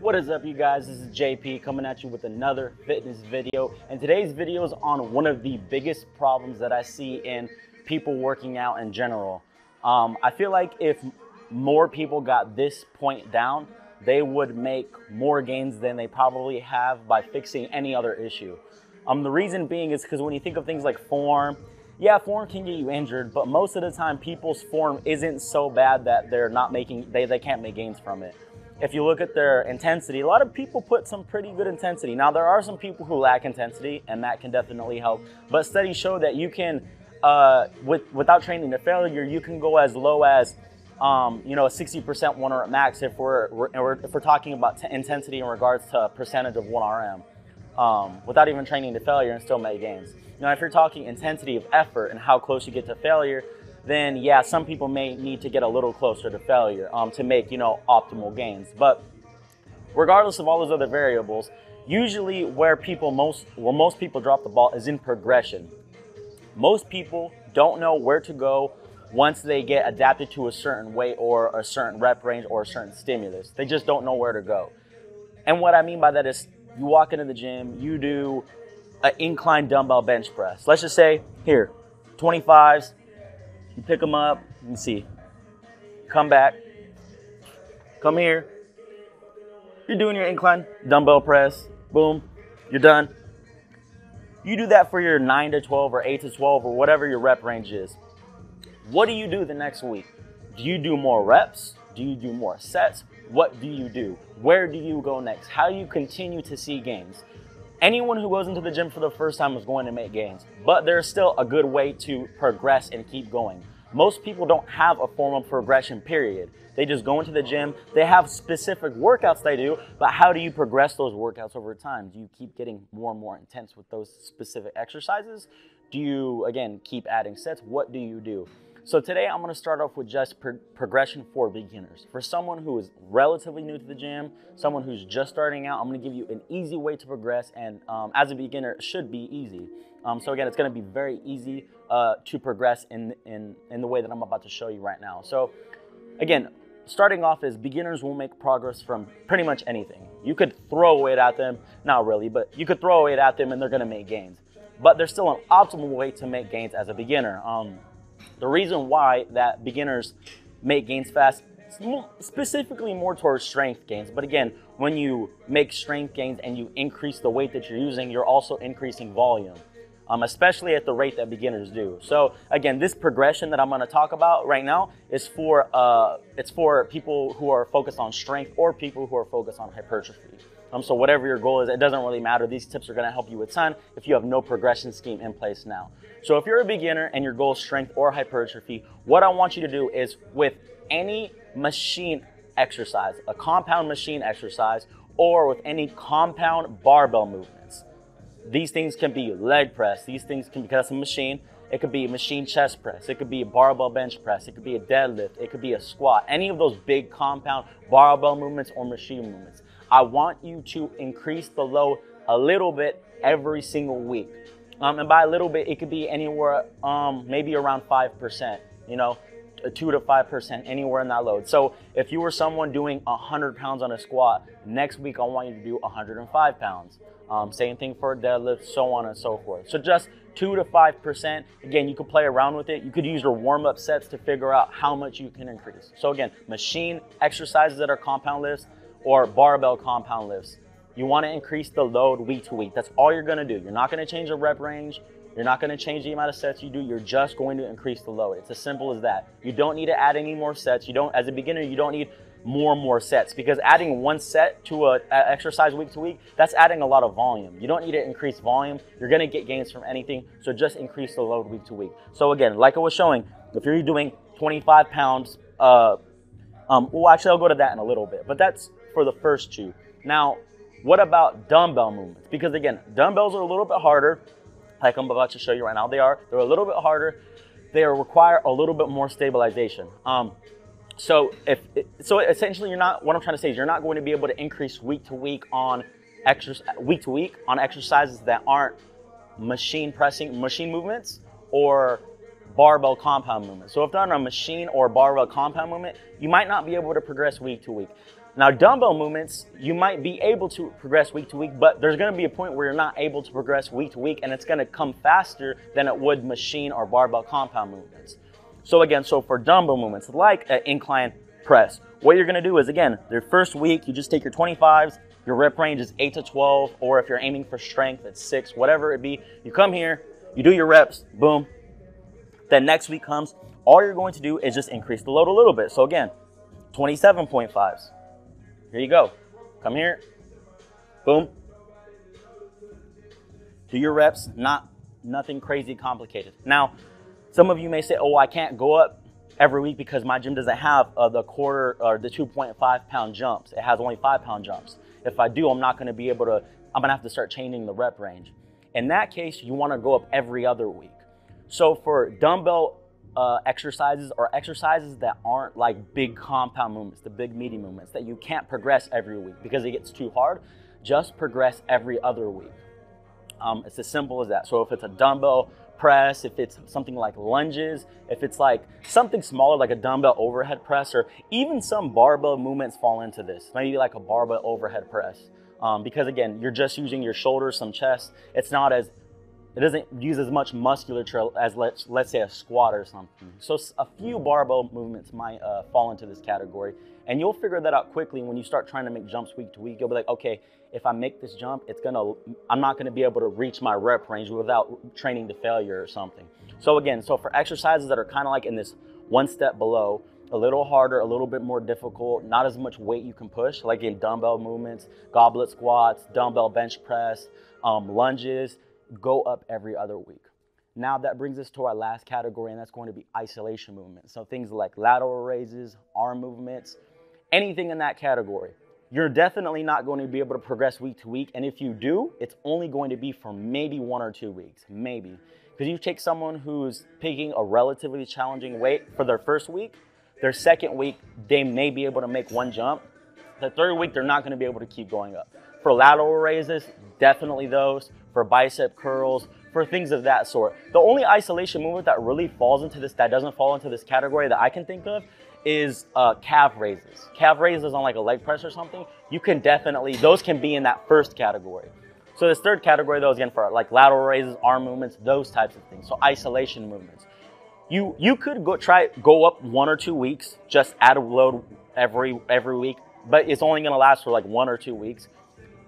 What is up, you guys? This is JP coming at you with another fitness video, and today's video is on one of the biggest problems that I see in people working out in general. I feel like if more people got this point down, they would make more gains than they probably have by fixing any other issue. The reason being is because when you think of things like form, yeah, form can get you injured, but most of the time people's form isn't so bad that they can't make gains from it. If you look at their intensity, a lot of people put some pretty good intensity. Now, there are some people who lack intensity, and that can definitely help. But studies show that you can, without training to failure, you can go as low as, a 60% 1 rep max if we're talking about intensity in regards to percentage of 1 RM, without even training to failure and still make gains. Now, if you're talking intensity of effort and how close you get to failure, then yeah, some people may need to get a little closer to failure to make, optimal gains. But regardless of all those other variables, usually where most people drop the ball is in progression. Most people don't know where to go once they get adapted to a certain weight or a certain rep range or a certain stimulus. They just don't know where to go. And what I mean by that is you walk into the gym, you do an incline dumbbell bench press. Let's just say here, 25s. You pick them up, let me see, come back, come here, you're doing your incline dumbbell press, boom, you're done. You do that for your 9 to 12 or 8 to 12 or whatever your rep range is. What do you do the next week? Do you do more reps? Do you do more sets? What do you do? Where do you go next? How do you continue to see gains? Anyone who goes into the gym for the first time is going to make gains, but there's still a good way to progress and keep going. Most people don't have a formal progression period. They just go into the gym. They have specific workouts they do, but how do you progress those workouts over time? Do you keep getting more and more intense with those specific exercises? Do you, again, keep adding sets? What do you do? So today I'm going to start off with just progression for beginners. For someone who is relatively new to the gym, someone who's just starting out, I'm going to give you an easy way to progress, and as a beginner, it should be easy. So again, it's going to be very easy to progress in the way that I'm about to show you right now. So again, starting off is beginners will make progress from pretty much anything. You could throw it at them, not really, but you could throw it at them and they're going to make gains. But there's still an optimal way to make gains as a beginner. The reason why that beginners make gains fast, specifically more towards strength gains. But again, when you make strength gains and you increase the weight that you're using, you're also increasing volume, especially at the rate that beginners do. So again, this progression that I'm going to talk about right now is it's for people who are focused on strength or people who are focused on hypertrophy. So whatever your goal is, it doesn't really matter. These tips are going to help you a ton if you have no progression scheme in place now. So if you're a beginner and your goal is strength or hypertrophy, what I want you to do is with any machine exercise, a compound machine exercise, or with any compound barbell movements. These things can be leg press. These things can be, because it's a machine, it could be a machine chest press. It could be a barbell bench press. It could be a deadlift. It could be a squat. Any of those big compound barbell movements or machine movements. I want you to increase the load a little bit every single week. And by a little bit, it could be anywhere, maybe around 5%, 2 to 5%, anywhere in that load. So if you were someone doing 100 pounds on a squat, next week I want you to do 105 pounds. Same thing for a deadlift, so on and so forth. So just 2 to 5%. Again, you could play around with it. You could use your warm-up sets to figure out how much you can increase. So again, machine exercises that are compound lifts or barbell compound lifts. You want to increase the load week to week. That's all you're going to do. You're not going to change the rep range. You're not going to change the amount of sets you do. You're just going to increase the load. It's as simple as that. You don't need to add any more sets. As a beginner, you don't need more and more sets, because adding one set to an exercise week to week, that's adding a lot of volume. You don't need to increase volume. You're going to get gains from anything. So just increase the load week to week. So again, like I was showing, if you're doing 25 pounds, well, actually I'll go to that in a little bit, but that's for the first two. Now, what about dumbbell movements? Because again, dumbbells are a little bit harder, like I'm about to show you right now. They're a little bit harder. They require a little bit more stabilization. So essentially, what I'm trying to say is you're not going to be able to increase week to week on exercises that aren't machine movements or barbell compound movement. So if they're on a machine or barbell compound movement, you might not be able to progress week to week. Now, dumbbell movements, you might be able to progress week to week, but there's gonna be a point where you're not able to progress week to week, and it's gonna come faster than it would machine or barbell compound movements. So again, for dumbbell movements, like an incline press, what you're gonna do is, again, your first week, you just take your 25s, your rep range is 8 to 12, or if you're aiming for strength, it's 6, whatever it be. You come here, you do your reps, boom. Then next week comes, all you're going to do is just increase the load a little bit. So again, 27.5s. Here you go. Come here. Boom. Do your reps, nothing crazy complicated. Now, some of you may say, oh, I can't go up every week because my gym doesn't have the quarter or the 2.5 pound jumps. It has only 5 pound jumps. If I do, I'm not going to be able to, I'm going to have to start changing the rep range. In that case, you want to go up every other week. So for dumbbell exercises or exercises that aren't like big compound movements, the big meaty movements that you can't progress every week because it gets too hard, just progress every other week. It's as simple as that. So if it's a dumbbell press, if it's something like lunges, if it's like something smaller like a dumbbell overhead press, or even some barbell movements fall into this, maybe like a barbell overhead press. Because again, you're just using your shoulders, some chest. It doesn't use as much musculature as let's say a squat or something. So a few barbell movements might fall into this category, and you'll figure that out quickly when you start trying to make jumps week to week. You'll be like, okay, if I make this jump, I'm not gonna be able to reach my rep range without training to failure or something. So again, for exercises that are kind of like in this one step below, a little harder, a little bit more difficult, not as much weight you can push, like in dumbbell movements, goblet squats, dumbbell bench press, lunges, go up every other week. Now that brings us to our last category, and that's going to be isolation movements. So things like lateral raises, arm movements, anything in that category. You're definitely not going to be able to progress week to week, and if you do, it's only going to be for maybe 1 or 2 weeks, maybe. Because you take someone who's picking a relatively challenging weight for their first week, their second week, they may be able to make 1 jump. The third week, they're not going to be able to keep going up. For lateral raises, definitely those. For bicep curls, for things of that sort. The only isolation movement that really falls into this, that doesn't fall into this category that I can think of, is calf raises. Calf raises on like a leg press or something, you can definitely, those can be in that first category. So this third category though, again, for like lateral raises, arm movements, those types of things. So isolation movements. You could go up 1 or 2 weeks, just add a load every week, but it's only gonna last for like 1 or 2 weeks.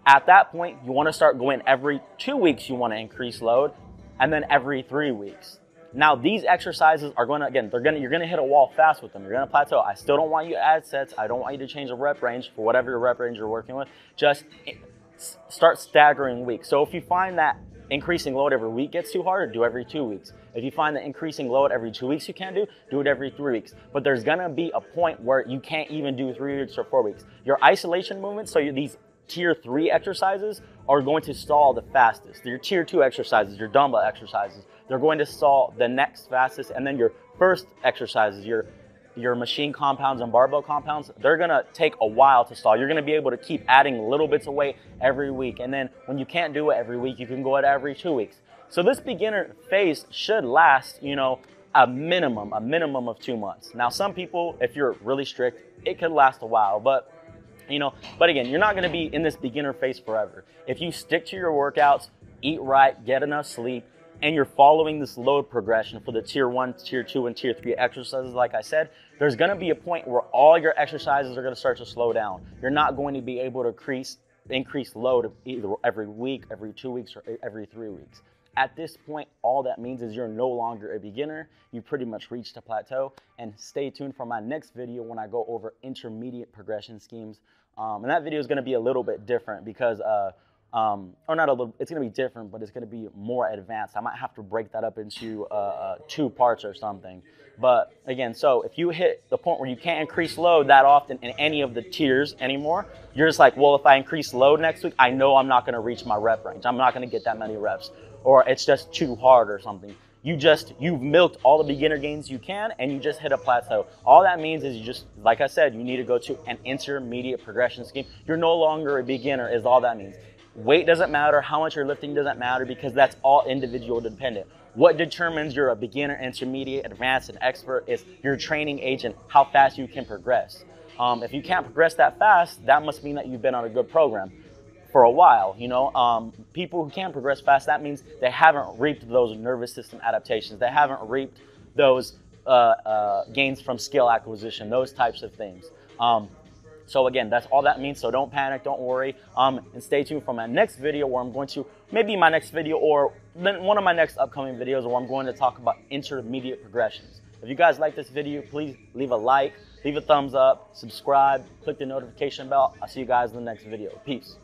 At that point, you want to start going every 2 weeks, you want to increase load, and then every 3 weeks. Now, these exercises are going to, again, you're going to hit a wall fast with them. You're going to plateau. I still don't want you to add sets. I don't want you to change the rep range for whatever your rep range you're working with. Just start staggering weeks. So if you find that increasing load every week gets too hard, do every 2 weeks. If you find that increasing load every 2 weeks you can't do it every 3 weeks. But there's going to be a point where you can't even do 3 weeks or 4 weeks. Your isolation movements, so these tier 3 exercises are going to stall the fastest. Your tier 2 exercises, your dumbbell exercises, they're going to stall the next fastest. And then your first exercises, your machine compounds and barbell compounds, they're gonna take a while to stall. You're gonna be able to keep adding little bits of weight every week. And then when you can't do it every week, you can go at every 2 weeks. So this beginner phase should last, a minimum of 2 months. Now, some people, if you're really strict, it could last a while, but again, you're not going to be in this beginner phase forever. If you stick to your workouts, eat right, get enough sleep, and you're following this load progression for the tier 1, tier 2, and tier 3 exercises, like I said, there's going to be a point where all your exercises are going to start to slow down. You're not going to be able to increase load either every week, every 2 weeks, or every 3 weeks. At this point, all that means is you're no longer a beginner. You pretty much reached a plateau. And stay tuned for my next video when I go over intermediate progression schemes. And that video is going to be a little bit different because, it's going to be different, but it's going to be more advanced. I might have to break that up into 2 parts or something. But again, so if you hit the point where you can't increase load that often in any of the tiers anymore, you're just like, well, if I increase load next week, I know I'm not going to reach my rep range. I'm not going to get that many reps, or it's just too hard or something. You've milked all the beginner gains you can, and you just hit a plateau. All that means is you just, like I said, you need to go to an intermediate progression scheme. You're no longer a beginner is all that means. Weight doesn't matter, how much you're lifting doesn't matter, because that's all individual dependent. What determines you're a beginner, intermediate, advanced, and expert is your training age and how fast you can progress. If you can't progress that fast, that must mean that you've been on a good program for a while. People who can progress fast, that means they haven't reaped those nervous system adaptations. They haven't reaped those gains from skill acquisition, those types of things. So again, that's all that means. So don't panic, don't worry, and stay tuned for my next video, where I'm going to, maybe my next video or then one of my next upcoming videos, where I'm going to talk about intermediate progressions. If you guys like this video, please leave a like, leave a thumbs up, subscribe, click the notification bell. I'll see you guys in the next video. Peace.